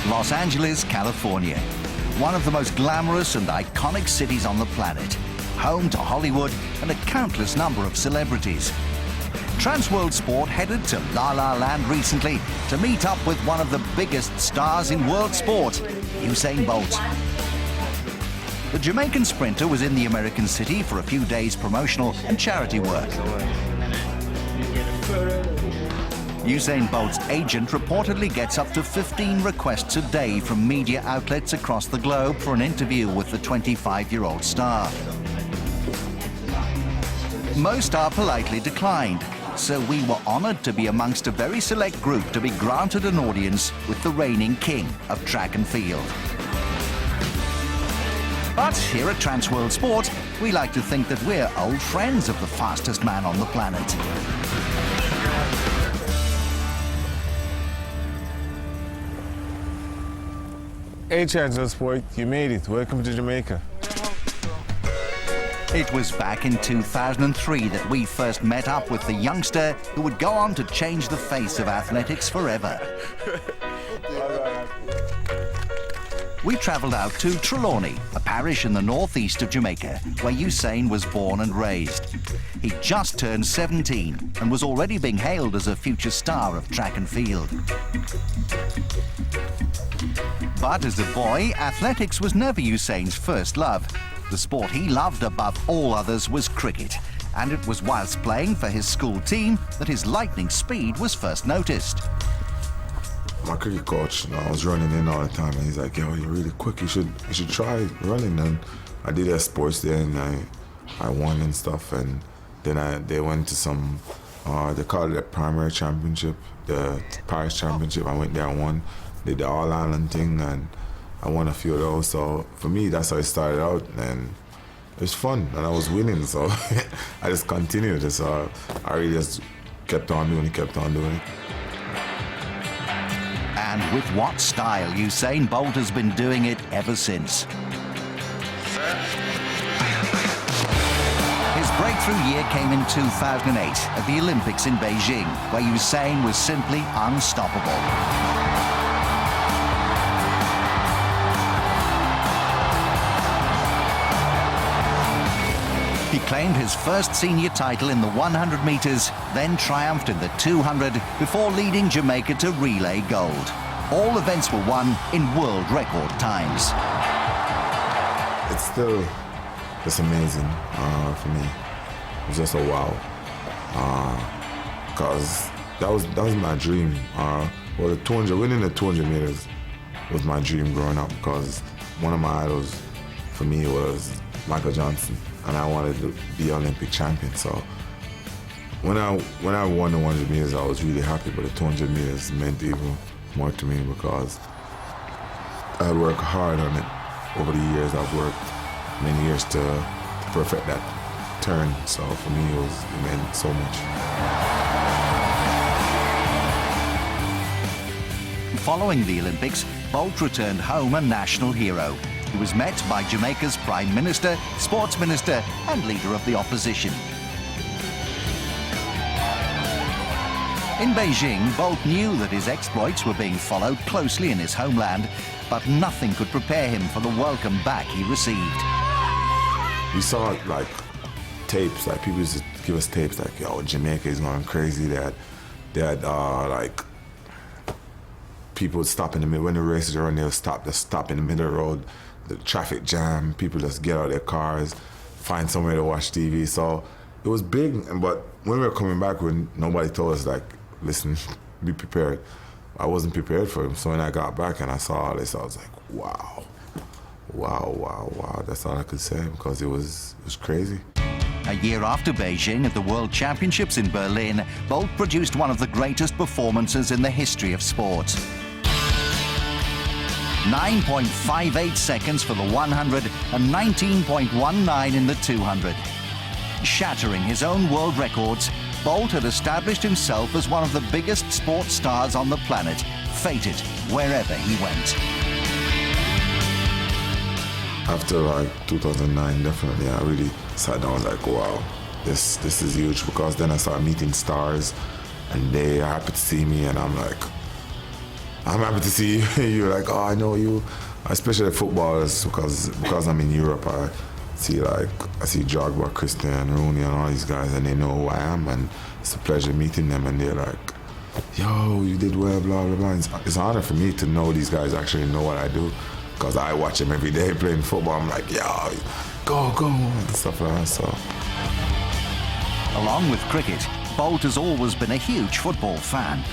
Los Angeles, California, one of the most glamorous and iconic cities on the planet, home to Hollywood and a countless number of celebrities. Transworld Sport headed to La La Land recently to meet up with one of the biggest stars in world sport, Usain Bolt. The Jamaican sprinter was in the American city for a few days' promotional and charity work. Usain Bolt's agent reportedly gets up to 15 requests a day from media outlets across the globe for an interview with the 25-year-old star. Most are politely declined, so we were honored to be amongst a very select group to be granted an audience with the reigning king of track and field. But here at Transworld Sport, we like to think that we're old friends of the fastest man on the planet. Hey, Transworld Sport, you made it. Welcome to Jamaica. It was back in 2003 that we first met up with the youngster who would go on to change the face of athletics forever. We travelled out to Trelawney, a parish in the northeast of Jamaica, where Usain was born and raised. He just turned 17 and was already being hailed as a future star of track and field. But as a boy, athletics was never Usain's first love. The sport he loved above all others was cricket, and it was whilst playing for his school team that his lightning speed was first noticed. My cricket coach, I was running in all the time, and he's like, "Yo, you're really quick. You should try running." And I did a sports day, and I won and stuff. And then they went to some, they called it a primary championship, the parish championship. I went there and won. Did the All Ireland thing, and I won a few of those. So for me, that's how it started out, and it was fun, and I was winning. So I just continued. So I really just kept on doing it. And with what style, Usain Bolt has been doing it ever since. His breakthrough year came in 2008 at the Olympics in Beijing, where Usain was simply unstoppable. He claimed his first senior title in the 100 metres, then triumphed in the 200 before leading Jamaica to relay gold. All events were won in world record times. It's still just amazing for me. It was just a wow, because that was my dream. Well, winning the 200 meters was my dream growing up, because one of my idols for me was Michael Johnson, and I wanted to be Olympic champion. So when I won the 100 meters, I was really happy, but the 200 meters meant even more to me, because I worked hard on it over the years. I've worked many years to perfect that turn. So for me, it meant so much. Following the Olympics, Bolt returned home a national hero. He was met by Jamaica's Prime Minister, Sports Minister and Leader of the Opposition. In Beijing, Bolt knew that his exploits were being followed closely in his homeland, but nothing could prepare him for the welcome back he received. We saw like tapes, like people used to give us tapes like, "Yo, Jamaica is going crazy." They had like people would stop in the middle when the races are on. They'll stop in the middle of the road. The traffic jam, people just get out of their cars, find somewhere to watch TV. So it was big, but when we were coming back, when nobody told us, like, listen, be prepared. I wasn't prepared for him. So when I got back and I saw all this, I was like, wow. That's all I could say, because it was crazy. A year after Beijing at the World Championships in Berlin, Bolt produced one of the greatest performances in the history of sport. 9.58 seconds for the 100 and 19.19 in the 200. Shattering his own world records, Bolt had established himself as one of the biggest sports stars on the planet, fated wherever he went. After like 2009, definitely, I really sat down and was like, wow, this is huge, because then I started meeting stars, and they are happy to see me, and I'm like, I'm happy to see you. You're like, oh, I know you. Especially footballers, because I'm in Europe. I see Drogba, Christian, Rooney, and all these guys, and they know who I am, and it's a pleasure meeting them. And they're like, yo, you did well, blah blah blah. It's an honor for me to know these guys actually know what I do, because I watch them every day playing football. I'm like, yo, go, and stuff like that. So. Along with cricket, Bolt has always been a huge football fan.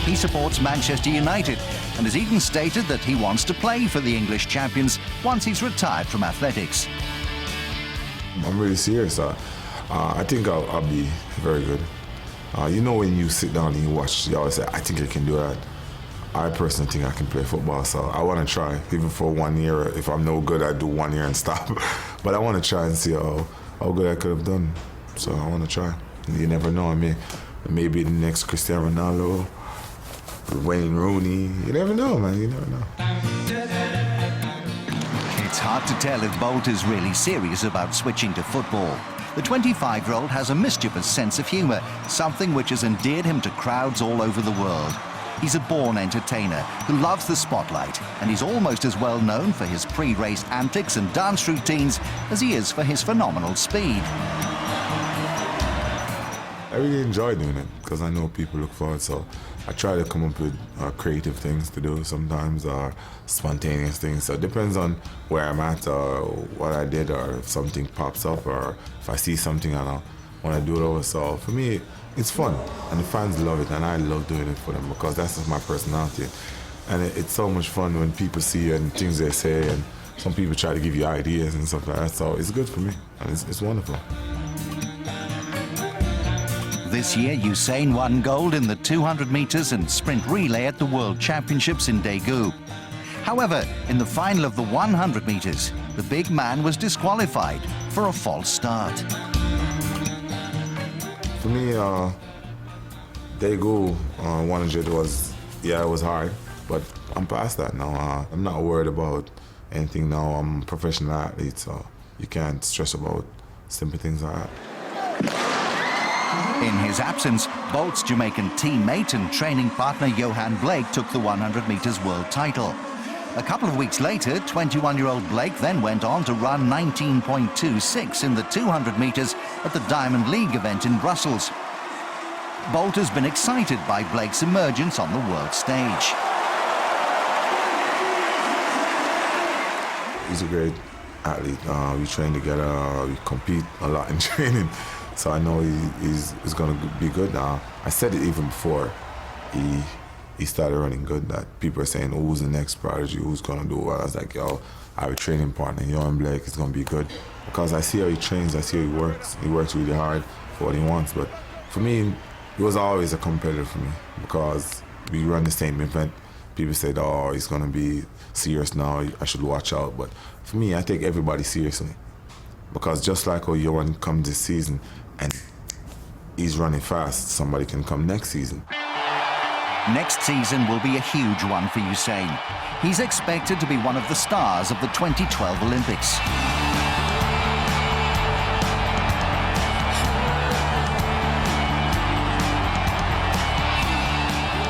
He supports Manchester United and has even stated that he wants to play for the English champions once he's retired from athletics. I'm really serious. I think I'll be very good. You know, when you sit down and you watch, you always say, I think I can do that. I personally think I can play football, so I want to try, even for 1 year. If I'm no good, I do 1 year and stop. But I want to try and see how good I could have done. So I want to try. You never know. I mean, maybe the next Cristiano Ronaldo, Wayne Rooney. You never know, man. You never know. It's hard to tell if Bolt is really serious about switching to football. The 25-year-old has a mischievous sense of humour, something which has endeared him to crowds all over the world. He's a born entertainer who loves the spotlight, and he's almost as well known for his pre-race antics and dance routines as he is for his phenomenal speed. I really enjoy doing it because I know people look forward, so I try to come up with creative things to do sometimes, or spontaneous things. So it depends on where I'm at, or what I did, or if something pops up, or if I see something and I want to do it over. So for me, it's fun, and the fans love it, and I love doing it for them because that's just my personality. And it's so much fun when people see you and things they say, and some people try to give you ideas and stuff like that. So it's good for me, and it's wonderful. This year, Usain won gold in the 200 metres and sprint relay at the World Championships in Daegu. However, in the final of the 100 metres, the big man was disqualified for a false start. For me, Daegu 100 it was hard, but I'm past that now. I'm not worried about anything now. I'm a professional athlete, so you can't stress about simple things like that. In his absence, Bolt's Jamaican teammate and training partner Johan Blake took the 100 metres world title. A couple of weeks later, 21-year-old Blake then went on to run 19.26 in the 200 metres at the Diamond League event in Brussels. Bolt has been excited by Blake's emergence on the world stage. He's a great athlete. We train together, we compete a lot in training. So I know he's going to be good. I said it even before he started running good, that people are saying, oh, who's the next prodigy, who's going to do well? I was like, yo, I have a training partner, Johan Blake, is going to be good. Because I see how he trains, I see how he works. He works really hard for what he wants. But for me, he was always a competitor for me because we run the same event. People said, oh, he's going to be serious now, I should watch out. But for me, I take everybody seriously. Because just like how Johan comes this season and he's running fast, somebody can come next season. Next season will be a huge one for Usain. He's expected to be one of the stars of the 2012 Olympics.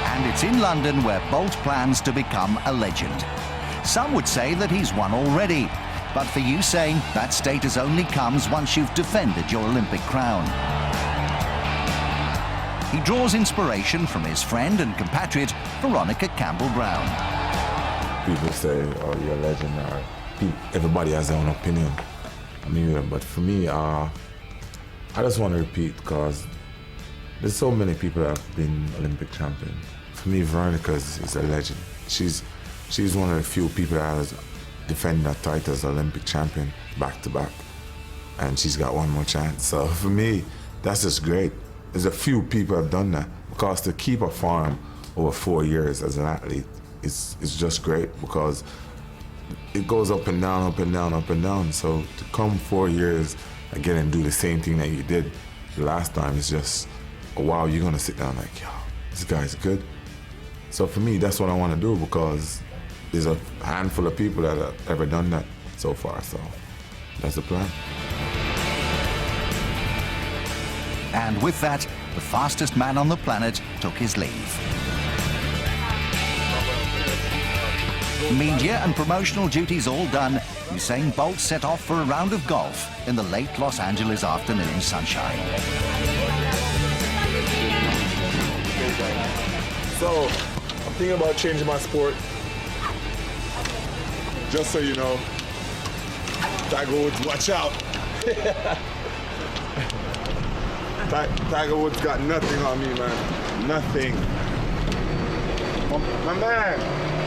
And it's in London where Bolt plans to become a legend. Some would say that he's won already. But for Usain, that status only comes once you've defended your Olympic crown. He draws inspiration from his friend and compatriot, Veronica Campbell-Brown. People say, oh, you're a legend. Everybody has their own opinion. But for me, I just want to repeat because there's so many people that have been Olympic champion. For me, Veronica is a legend. She's one of the few people that has defended that title as Olympic champion back-to-back. And she's got one more chance. So for me, that's just great. There's a few people have done that because to keep a form over 4 years as an athlete is just great because it goes up and down, up and down, up and down. So to come 4 years again and do the same thing that you did the last time is just, oh, wow, you're gonna sit down like, yo, this guy's good. So for me, that's what I want to do because there's a handful of people that have ever done that so far. So that's the plan. And with that, the fastest man on the planet took his leave. Media and promotional duties all done, Usain Bolt set off for a round of golf in the late Los Angeles afternoon sunshine. So, I'm thinking about changing my sport. Just so you know, Tiger Woods, watch out. Tiger Woods got nothing on me, man. Nothing. My man.